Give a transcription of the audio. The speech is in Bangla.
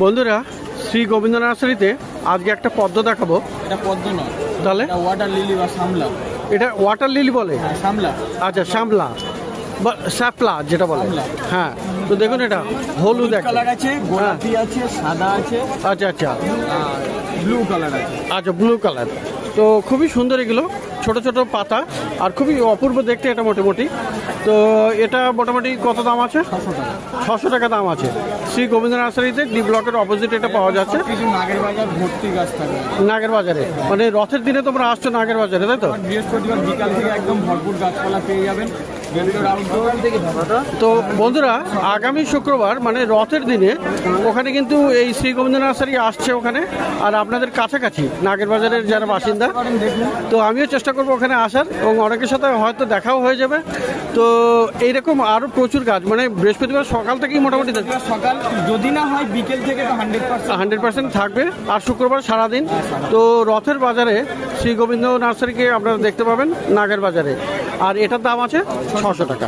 বন্ধুরা, শ্রী গোবিন্দ নার্সারিতে আজকে একটা পদ্ম দেখাবো। এটা পদ্ম নয়, তাহলে ওয়াটার লিলি বা শামলা। এটা ওয়াটার লিলি বলে? শামলা। আচ্ছা, শামলা বা স্যাপলা যেটা বলে। হ্যাঁ, তো দেখুন এটা হলুদ কালার আছে, গোলাপি আছে, সাদা আছে, আচ্ছা আচ্ছা, ব্লু কালার আছে। আচ্ছা, ব্লু কালার। তো খুবই সুন্দর এগুলো, ছোট ছোট পাতা আর খুবই অপূর্ব দেখতে এটা মোটামুটি। তো এটা মোটামুটি কত দাম আছে? 600 টাকা দাম আছে। শ্রী গোবিন্দ নার্সারিতে ডি ব্লকের অপোজিট এটা পাওয়া যাচ্ছে। কিছু নাগের বাজার ভর্তি গাছ থাকে। নাগের বাজারে মানে রথের দিনে তোমরা আসছো নাগের বাজারে, তাই তো? বৃহস্পতিবার বিকাল থেকে একদম ভরপুর গাছপালা পেয়ে যাবেন। তো বন্ধুরা, আগামী শুক্রবার মানে রথের দিনে ওখানে কিন্তু এই শ্রী গোবিন্দ নার্সারি আসছে ওখানে, আর আপনাদের কাছাকাছি নাগের বাজারের যারা বাসিন্দা, তো আমিও চেষ্টা করবো ওখানে আসার, এবং অনেকের সাথে হয়তো দেখাও হয়ে যাবে। তো এইরকম আরও প্রচুর গাছ, মানে বৃহস্পতিবার সকাল থেকেই মোটামুটি সকাল যদি না হয় বিকেল থেকে তো 100% থাকবে, আর শুক্রবার সারাদিন। তো রথের বাজারে শ্রী গোবিন্দ নার্সারিকে আপনারা দেখতে পাবেন নাগের বাজারে, আর এটার দাম আছে 600 টাকা।